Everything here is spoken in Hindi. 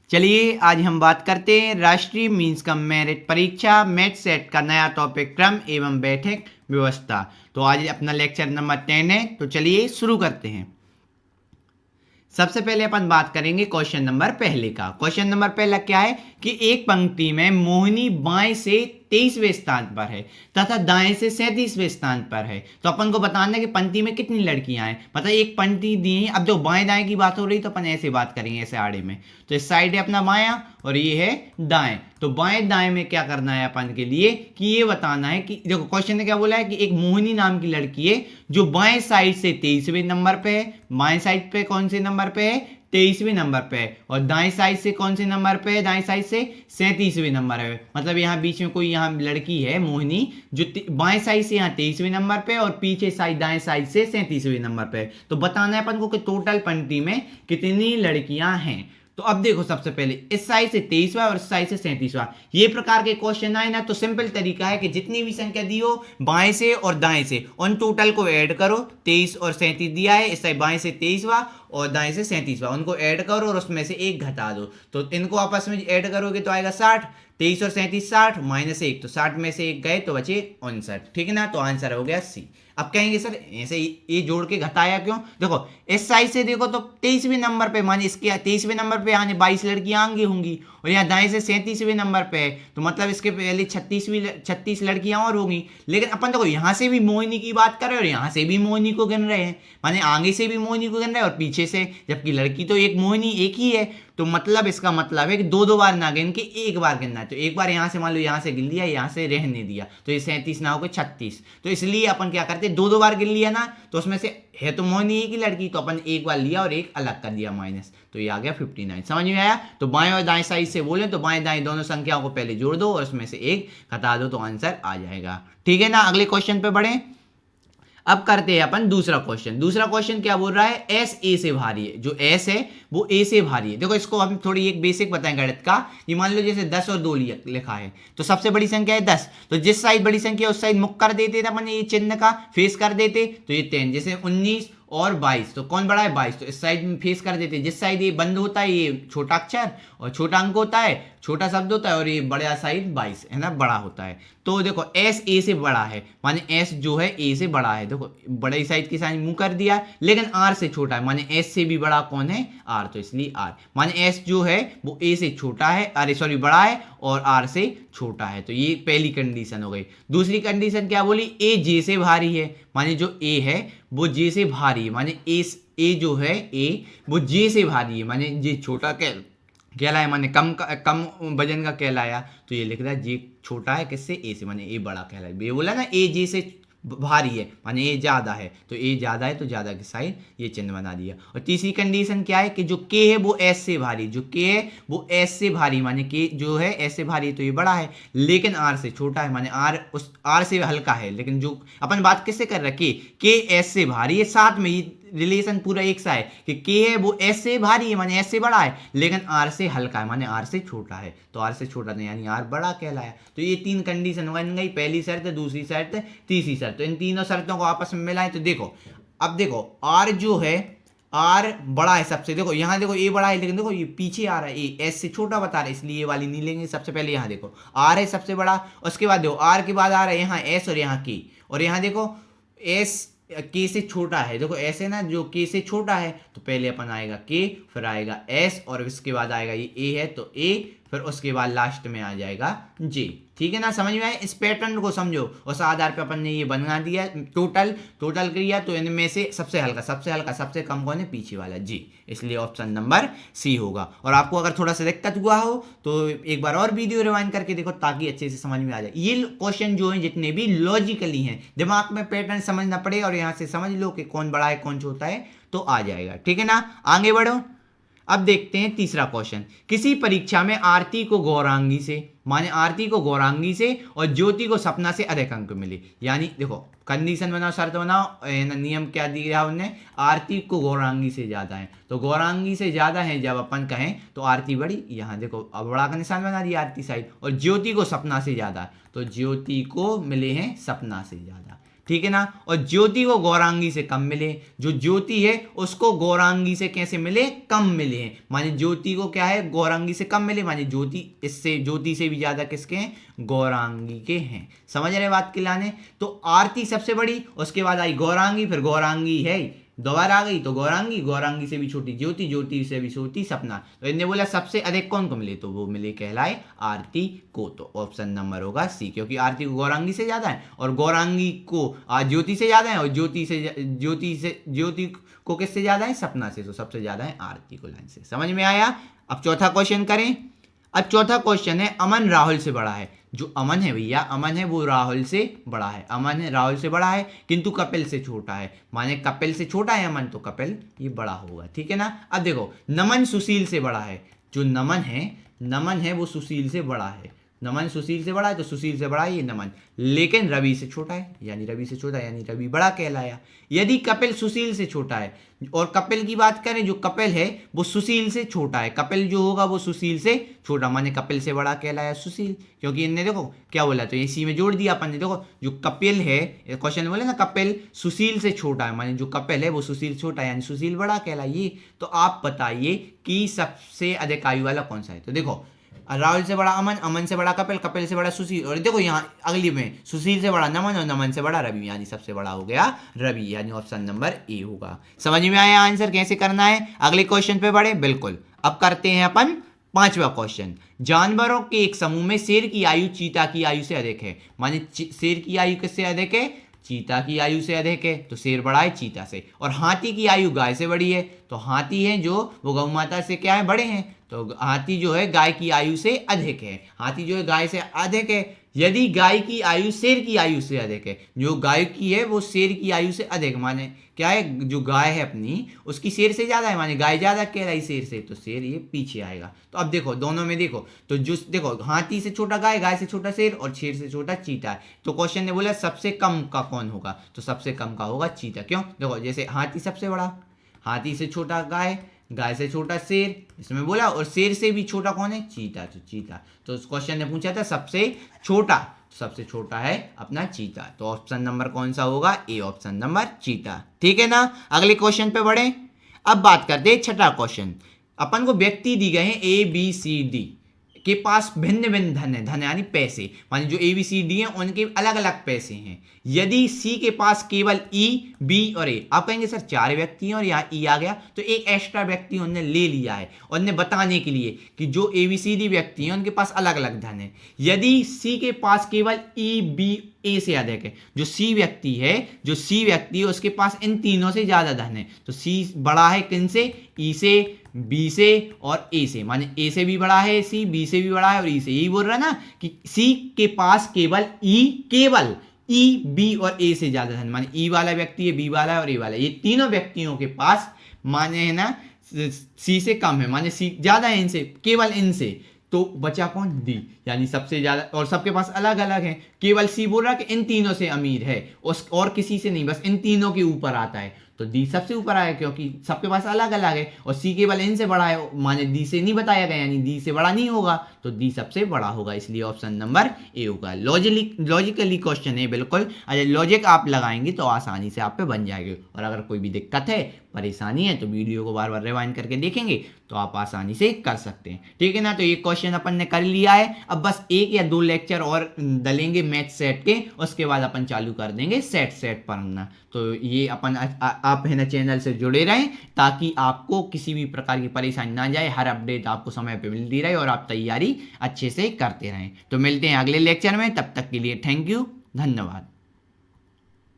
चलिए आज हम बात करते हैं राष्ट्रीय मीन्स कम मेरिट परीक्षा मेट सेट का नया टॉपिक क्रम एवं बैठक व्यवस्था। तो आज अपना लेक्चर नंबर 10 है। तो चलिए शुरू करते हैं। सबसे पहले अपन बात करेंगे क्वेश्चन नंबर पहले का। क्वेश्चन नंबर पहला क्या है कि एक पंक्ति में मोहिनी बाएं से 23वें स्थान पर है तथा दाएं से 37वें स्थान पर है। तो अपन को बताना है कि पंक्ति में कितनी लड़कियां हैं, मतलब एक पंक्ति दी है। अब जो बाएं दाएं की बात हो रही तो अपन ऐसे बात करेंगे, ऐसे आड़े में। तो इस साइड है अपना बायां और ये है दाएं। तो बाएं दाएं में क्या करना है अपन के लिए कि ये बताना है कि देखो क्वेश्चन ने क्या बोला है कि एक मोहिनी नाम की लड़की है जो बाएं साइड से 23वें नंबर पे है। बाएं साइड पे कौन से नंबर पे है? 23वें नंबर पे है। और दाएं साइड से कौन से नंबर पे है? दाएं साइड से 37वें नंबर है। मतलब यहाँ बीच में कोई यहाँ लड़की है मोहिनी जो बाएं साइड से यहाँ 23वें नंबर पे और पीछे साइड दाएं साइड से 37वें नंबर पे है। तो बताना है अपन को कि टोटल पंक्ति में कितनी लड़कियां हैं। तो अब देखो सबसे पहले इस साइड से 23वां और इस साइड से 37वां ये प्रकार के क्वेश्चन आए ना, तो सिंपल तरीका है कि जितनी भी संख्या दी हो बाएं से और दाएं से उन टोटल को ऐड करो। 23 और 37 दिया है, इस साइड बाएं से 23वां और दाएं से 37वां, उनको ऐड करो और उसमें से एक घटा दो। तो इनको आपस में ऐड करोगे तो आएगा 60। 23 और 37 60 माइनस 1, तो 60 में से एक गए तो बचे 59। ठीक है ना, तो आंसर हो गया सी। अब कहेंगे सर ऐसे ये जोड़ के घटाया क्यों? देखो इस साइड से देखो तो 23वें नंबर पे माने इसके 23वें नंबर पे आने 22 लड़कियां आगे होंगी और यहाँ दाएं से 37वें नंबर पे है, तो मतलब इसके पहले 36 लड़कियां और होंगी। लेकिन अपन देखो यहाँ से भी मोहिनी की बात कर रहे हैं और यहाँ से भी मोहिनी को गिन रहे हैं, माने आगे से भी मोहिनी को गिन रहे हैं और पीछे से, जबकि लड़की तो एक मोहिनी एक ही है। तो मतलब इसका मतलब है कि दो बार ना गिन के एक बार गिनना है। तो एक बार यहाँ से मान लो यहाँ से गिन लिया, यहाँ से रहने दिया, तो ये 37 ना होकर 36। तो इसलिए अपन क्या करते दो बार गिन लिया ना, तो उसमें से है तो मोहिनी एक ही लड़की, तो अपन एक बार लिया और एक अलग कर दिया माइनस, तो ये आ गया 59। समझ में आया? तो बाएं और दाएं साइड से बोले तो बाएं दाएं दोनों संख्याओं को पहले जोड़ दो और उसमें से एक घटा दो तो आंसर आ जाएगा। ठीक है ना, अगले क्वेश्चन पे बढ़े। अब करते हैं अपन दूसरा क्वेश्चन। दूसरा क्वेश्चन क्या बोल रहा है? एस ए से भारी है। जो एस है वो ए से भारी है। देखो इसको हम थोड़ी एक बेसिक बताएं गणित का। ये मान लो जैसे 10 और 2 लिखा है तो सबसे बड़ी संख्या है 10, तो जिस साइड बड़ी संख्या उस साइड मुक्त कर देते थे अपन, ये चिन्ह का फेस कर देते तो ये 10। जैसे 19 और 22 तो कौन बड़ा है? 22, तो इस साइड में फेस कर देते। जिस साइड ये बंद होता है ये छोटा अक्षर और छोटा अंक होता है, छोटा शब्द होता है, और ये बड़ा साइड 22 है ना, बड़ा होता है। तो देखो एस ए से बड़ा है, माने एस जो है ए से बड़ा है। देखो बड़े साइड की साइड मुंह कर दिया, लेकिन आर से छोटा है, माने एस से भी बड़ा कौन है? आर। तो इसलिए आर, माने एस जो है वो ए से छोटा है, अरे सॉरी बड़ा है और आर से छोटा है। तो ये पहली कंडीशन हो गई। दूसरी कंडीशन क्या बोली? ए जे से भारी है, माने जो ए है वो जे से भारी है, माने ए जो है ए वो जे से भारी है, माने जे छोटा कहलाया, माने कम वजन का कहलाया। तो ये लिख रहा है जे छोटा है किससे? ए से, माने ए बड़ा कहलाया। ये बोला ना ए जे से भारी है, माने ए ज्यादा है, तो ए ज्यादा है तो ज्यादा की साइड ये चिन्ह बना दिया। और तीसरी कंडीशन क्या है कि जो के है वो एस से भारी, जो के है वो एस से भारी, माने के जो है एस से भारी तो ये बड़ा है लेकिन आर से छोटा है, माने आर उस आर से हल्का है। लेकिन जो अपन बात किससे कर रहे हैं? के एस से भारी है, साथ में ये रिलेशन पूरा एक सा है कि के है वो एस से भारी है, माने एस से बड़ा है, लेकिन आर से हल्का है, माने आर से छोटा है। तो आर से छोटा नहीं, यानी आर बड़ा कहलाया। तो ये तीन कंडीशन बन गई, पहली शर्त, दूसरी शर्त, तीसरी शर्त। तो इन तीनों शर्तों को आपस में मिलाएं तो देखो, अब देखो आर जो है आर बड़ा है सबसे। देखो यहाँ देखो ए बड़ा है, लेकिन देखो ये पीछे आ रहा है, ए एस से छोटा बता रहा है, इसलिए ये वाली नहीं लेंगे। सबसे पहले यहाँ देखो आर है सबसे बड़ा, उसके बाद देखो आर के बाद आ रहा है यहाँ एस और यहाँ के, और यहाँ देखो एस के से छोटा है। देखो ऐसे ना, जो के से छोटा है तो पहले अपन आएगा के, फिर आएगा एस और इसके बाद आएगा ये ए है तो ए, फिर उसके बाद लास्ट में आ जाएगा जे। ठीक है ना, समझ में आया? इस पैटर्न को समझो। उस आधार पे अपन ने ये बना दिया टोटल किया। तो इनमें से सबसे हल्का सबसे कम कौन है? पीछे वाला जी। इसलिए ऑप्शन नंबर सी होगा। और आपको अगर थोड़ा सा दिक्कत हुआ हो तो एक बार और वीडियो रिवाइंड करके देखो ताकि अच्छे से समझ में आ जाए। ये क्वेश्चन जो है जितने भी लॉजिकली हैं, दिमाग में पैटर्न समझना पड़े और यहाँ से समझ लो कि कौन बड़ा है कौन छोटा है तो आ जाएगा। ठीक है ना, आगे बढ़ो। अब देखते हैं तीसरा क्वेश्चन। किसी परीक्षा में आरती को गौरांगी से, माने आरती को गौरांगी से और ज्योति को सपना से अधिक अंक मिले। यानी देखो कंडीशन बनाओ, शर्त बनाओ, नियम क्या दिया उन्होंने? आरती को गौरांगी से ज्यादा है, तो गौरांगी से ज्यादा है जब अपन कहें तो आरती बड़ी। यहाँ देखो अब बड़ा का निशान बना दिया आरती साइड, और ज्योति को सपना से ज्यादा, तो ज्योति को मिले हैं सपना से ज्यादा। ठीक है ना। और ज्योति को गौरांगी से कम मिले, जो ज्योति है उसको गौरांगी से कैसे मिले, कम मिले हैं, माने ज्योति को क्या है, गौरांगी से कम मिले, माने ज्योति से भी ज्यादा किसके हैं, गौरांगी के हैं। समझ रहे बात के लाने। तो आरती सबसे बड़ी, उसके बाद आई गौरांगी, फिर गौरांगी है दोबारा आ गई तो गौरांगी, गौरांगी से भी छोटी ज्योति, ज्योति से भी छोटी सपना। तो इन्हें बोला सबसे अधिक कौन को मिले, तो वो मिले कहलाए आरती को। तो ऑप्शन नंबर होगा सी, क्योंकि आरती को गौरांगी से ज्यादा है और गौरांगी को ज्योति से ज्यादा है, और ज्योति को किससे ज्यादा है, सपना से। तो सबसे ज्यादा है आरती को लाइन से। समझ में आया। अब चौथा क्वेश्चन करें। अब चौथा क्वेश्चन है, अमन राहुल से बड़ा है। जो अमन है भैया, अमन है वो राहुल से बड़ा है, अमन है राहुल से बड़ा है, किंतु कपिल से छोटा है। माने कपिल से छोटा है अमन, तो कपिल ये बड़ा होगा। ठीक है ना। अब देखो, नमन सुशील से बड़ा है। जो नमन है वो सुशील से बड़ा है। नमन सुशील से बड़ा है तो सुशील से बड़ा है ये नमन, लेकिन रवि से छोटा है, यानी रवि बड़ा कहलाया। यदि कपिल सुशील से छोटा है, और कपिल की बात करें, जो कपिल है वो सुशील से छोटा है, कपिल जो होगा वो सुशील से छोटा, माने कपिल से बड़ा कहलाया सुशील। क्योंकि इनने देखो क्या बोला, तो इसी में जोड़ दिया अपन ने। देखो जो कपिल है, क्वेश्चन बोले ना कपिल सुशील से छोटा है, माने जो कपिल है वो सुशील छोटा है, यानी सुशील बड़ा कहलाइए। तो आप बताइए कि सबसे अधिक आयु वाला कौन सा है। तो देखो, राहुल से बड़ा अमन, अमन से बड़ा कपिल, कपिल से बड़ा सुशील, और देखो यहाँ अगली में सुशील से बड़ा नमन और नमन से बड़ा रवि, यानी सबसे बड़ा हो गया रवि, यानी ऑप्शन नंबर ए होगा। समझ में आया आंसर कैसे करना है। अगले क्वेश्चन पे बढ़े। बिल्कुल। अब करते हैं अपन पांचवा क्वेश्चन। जानवरों के एक समूह में शेर की आयु चीता की आयु से अधिक है, माने शेर की आयु किससे अधिक है, चीता की आयु से अधिक है, तो शेर बड़ा है चीता से। और हाथी की आयु गाय से बड़ी है, तो हाथी है जो वो गौ माता से क्या है, बड़े हैं, तो हाथी जो है गाय की आयु से अधिक है, हाथी जो है गाय से अधिक है। यदि गाय की आयु शेर की आयु से अधिक है, जो गाय की है वो शेर की आयु से अधिक, माने क्या है, जो गाय है अपनी उसकी शेर से ज्यादा है, माने गाय ज्यादा कह रही शेर से, तो शेर ये पीछे आएगा। तो अब देखो दोनों में देखो, तो जो देखो हाथी से छोटा गाय, गाय से छोटा शेर और शेर से छोटा चीता है। तो क्वेश्चन ने बोला सबसे कम का कौन होगा, तो सबसे कम का होगा चीता। क्यों, देखो जैसे हाथी सबसे बड़ा, हाथी से छोटा गाय, गाय से छोटा शेर, इसमें बोला, और शेर से भी छोटा कौन है, चीता। तो चीता, तो उस क्वेश्चन ने पूछा था सबसे छोटा, सबसे छोटा है अपना चीता। तो ऑप्शन नंबर कौन सा होगा, ए ऑप्शन नंबर चीता। ठीक है ना। अगले क्वेश्चन पे बढ़े। अब बात करते हैं छठा क्वेश्चन। अपन को व्यक्ति दी गए हैं ए बी सी डी, के पास भिन्न भिन्न धन है, धन यानी पैसे, माने जो ए बी सी डी हैं उनके अलग अलग पैसे हैं। यदि सी के पास केवल ई बी और ए, आप कहेंगे सर 4 व्यक्ति हैं और यहाँ ई आ गया, तो एक एक्स्ट्रा व्यक्ति उन्होंने ले लिया है उन्हें बताने के लिए कि जो ए बी सी डी व्यक्ति हैं उनके पास अलग अलग धन है। यदि सी के पास केवल ई बी ए से अधिक है, जो सी व्यक्ति है उसके पास इन तीनों से ज्यादा धन है, तो सी बड़ा है किन से, ई से, बी से और ए से, माने ए से भी बड़ा है सी, बी से भी बड़ा है और ई से। यही बोल रहा है ना कि सी के पास केवल ई बी और ए से ज्यादा धन, माने ई वाला व्यक्ति है, बी वाला है और ए वाला है, ये तीनों व्यक्तियों के पास माने है ना सी से कम है, माने सी ज्यादा है इनसे, केवल इनसे। तो बचा कौन, डी, यानी सबसे ज्यादा, और सबके पास अलग अलग है। केवल सी बोल रहा है कि इन तीनों से अमीर है, और किसी से नहीं, बस इन तीनों के ऊपर आता है, तो डी सबसे ऊपर आया क्योंकि सबके पास अलग अलग है, और सी केवल इनसे बड़ा है, माने डी से नहीं बताया गया, यानी डी से बड़ा नहीं होगा, तो डी सबसे बड़ा होगा, इसलिए ऑप्शन नंबर ए होगा। लॉजिकली क्वेश्चन है बिल्कुल। अगर लॉजिक आप लगाएंगे तो आसानी से आप पे बन जाएगी, और अगर कोई भी दिक्कत है, परेशानी है, तो वीडियो को बार बार रिवाइंड करके देखेंगे तो आप आसानी से कर सकते हैं। ठीक है ना। तो ये क्वेश्चन अपन ने कर लिया है। अब बस 1 या 2 लेक्चर और डलेंगे मैथ सेट के, उसके बाद अपन चालू कर देंगे सेट पढ़ना। तो ये अपन आप है ना चैनल से जुड़े रहें, ताकि आपको किसी भी प्रकार की परेशानी ना जाए, हर अपडेट आपको समय पे मिलती रहे और आप तैयारी अच्छे से करते रहें। तो मिलते हैं अगले लेक्चर में, तब तक के लिए थैंक यू, धन्यवाद।